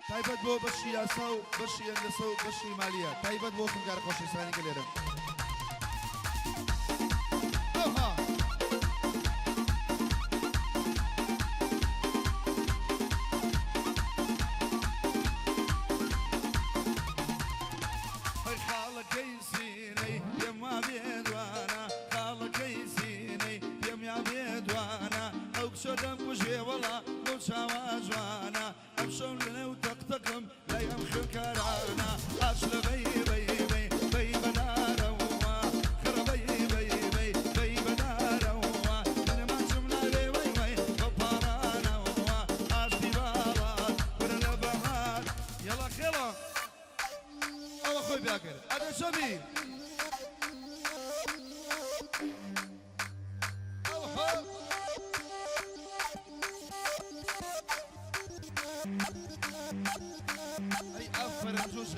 تایبەت بۆ بەشی یاسا و بەشی ئەندەسە و بەشی مالیە تایبەت بۆ خەنگار خۆشەویستانی گەلێرم شدم وجه والله بوشاوا جوانا امشون لنا وتقتقم لا يمخل كرانا اشل بي بي بي بي بدارا خر بي بي بي بي بدارا انا ما جمنا بي بي بي بطارانا اشتي بالات ولا بهار يلا خيرا الله خوي باكر هذا شبي أي أفر الجوشة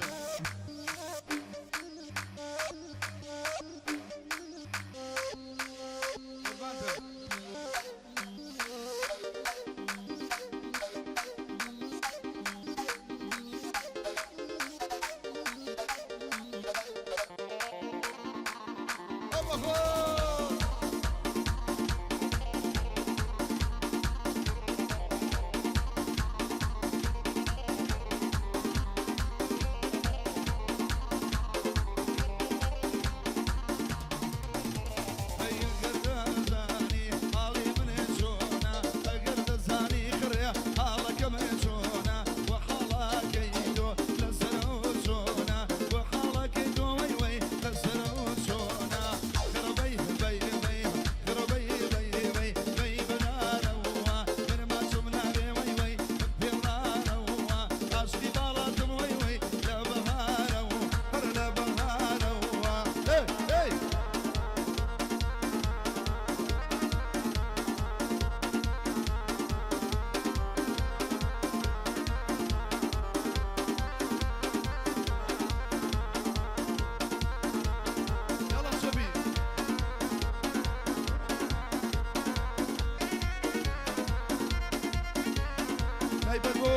تایبەت بۆ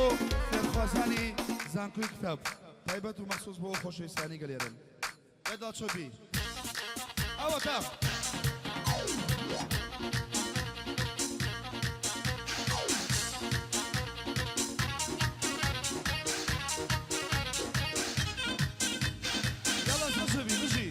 فێرخوازانی زانکۆی کتاب تایبەت و مەخسووس بۆ خۆشەویستانی گەلێرن بێدا چۆبی ئەوە تا یاڵا چۆبی بژی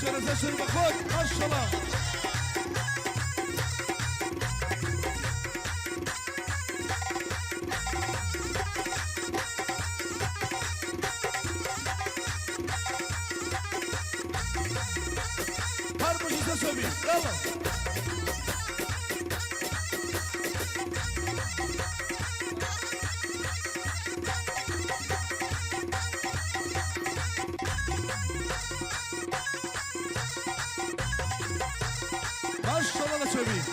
شرزة بخوك ما شاء الله هربوا شو تسوي يلا Maşallah söyleyeyim.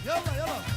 Yalla yalla.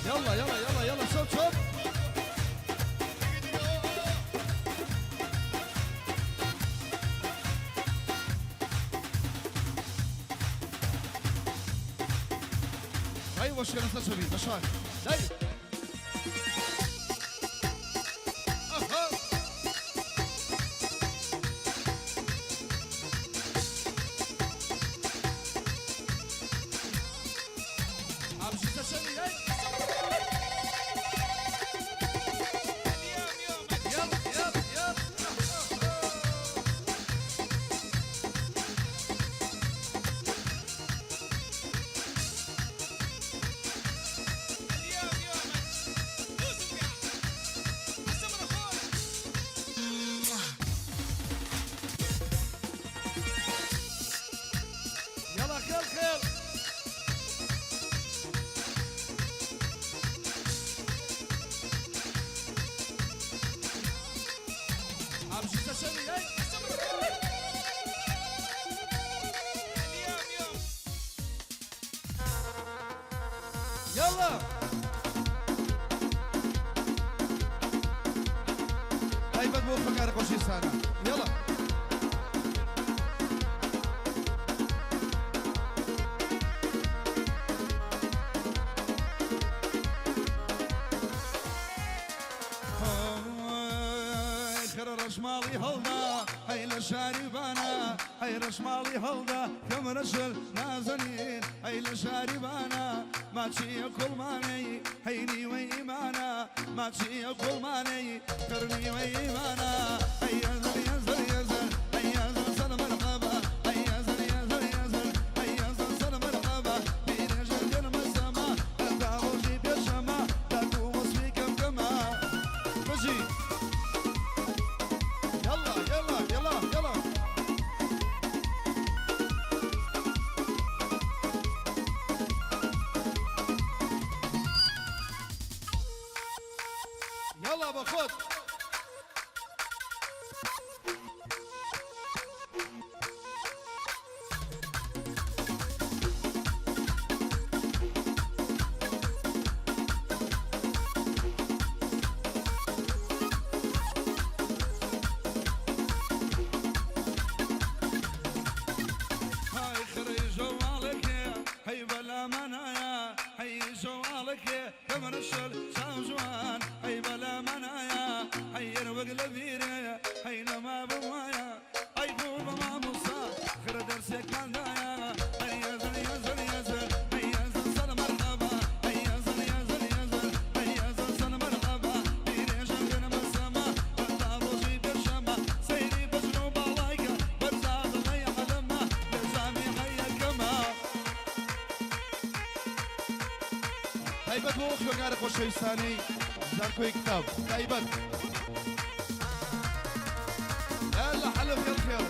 يلا يلا يلا يلا شوف شوف. ايوه شو نص شبي بشار داي. يلا هاي بدو فكر خوشي سنة يلا رشمالي هلدا هاي لشاربانا هاي رشمالي هلدا كم رجل نازنين هاي لشاربانا ما تشي كل ماني هيني ويمانا ما تشي كل ماني كرني ويمانا هاي يزل يزل يزل هاي يزل سلام مرحبا هاي يزل يزل يزل هاي يزل سلام مرحبا بين جنجر مسما دعوجي بيشما تاكو وصفيكم كما بجي يلا يلا يلا يلا يلا باخد كمن الشل سامجوان هي بلا منايا هي يروق لذيريا هي لما بوايا هي بوبا ما بوصا خير درسك مالدايا هي يزل يزل يزل هي يزل سل مرحبا هي يزل يزل يزل هي يزل سل مرحبا بيري جنجن مسما الدابوجي بالشما سيري بجنوب علايكا برزاد غي حلما لزامي هيا كما تایبەت بۆ خوێنکارە خۆشەویستانەی زانکۆی کتاب تایبەت يلا حلو خێڵ خێڵ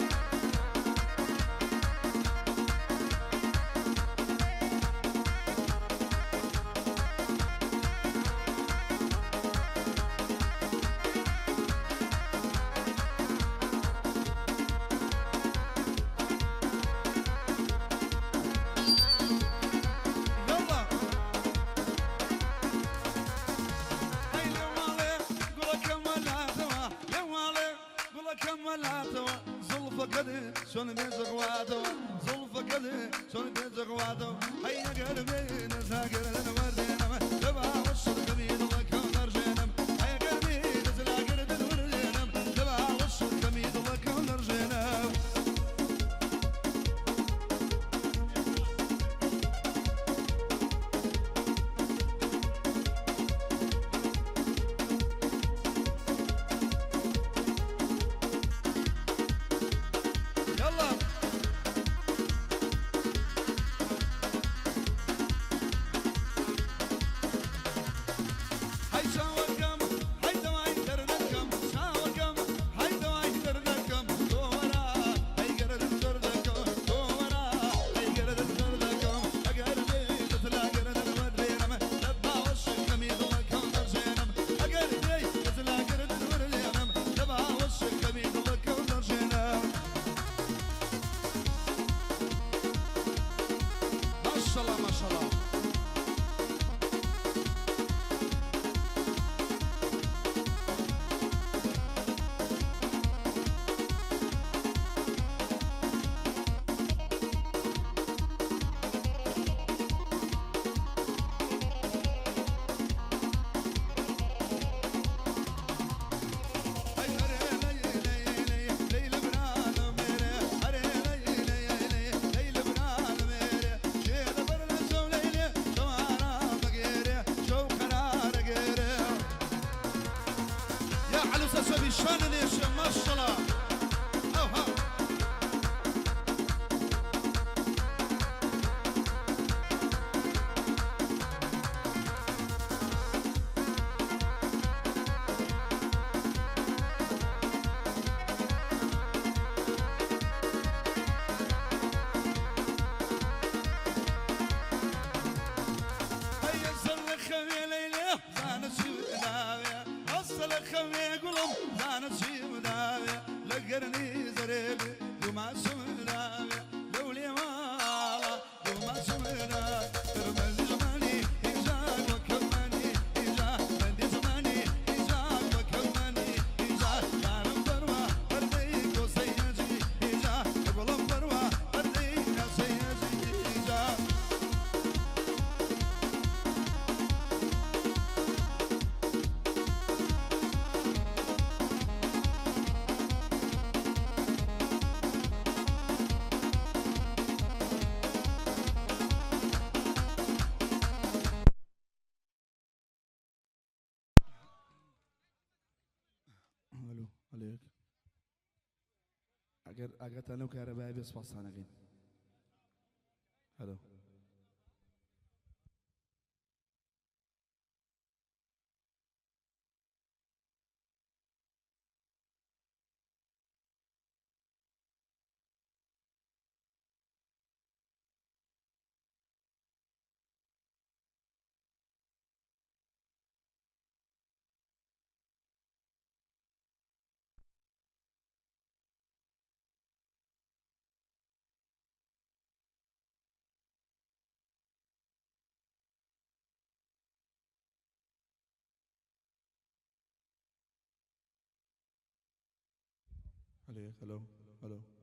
شون بيزق وادو زلفة كذي شون بيزق وادو هيا قلبي نزاقر الوردينم تبع وش القبيل لك ونرجينم هيا قلبي نزاقر الوردينم تبع وش القبيل لك ونرجينم عجبي شان ليش ما شاء الله اوها خوي قلم زانت شي مداوي لقرني زريبي وما سمداوي لولي مالا وما سمداوي ترمز زماني إجاك وكماني إجاك مندي زماني إجاك وكماني إجاك كارم بروا برديك وسيجي إجاك قلم بروا برديك وسيجي إجاك الو عليك اگر تنو كهربائي بس فصانا غين الو عليك الو الو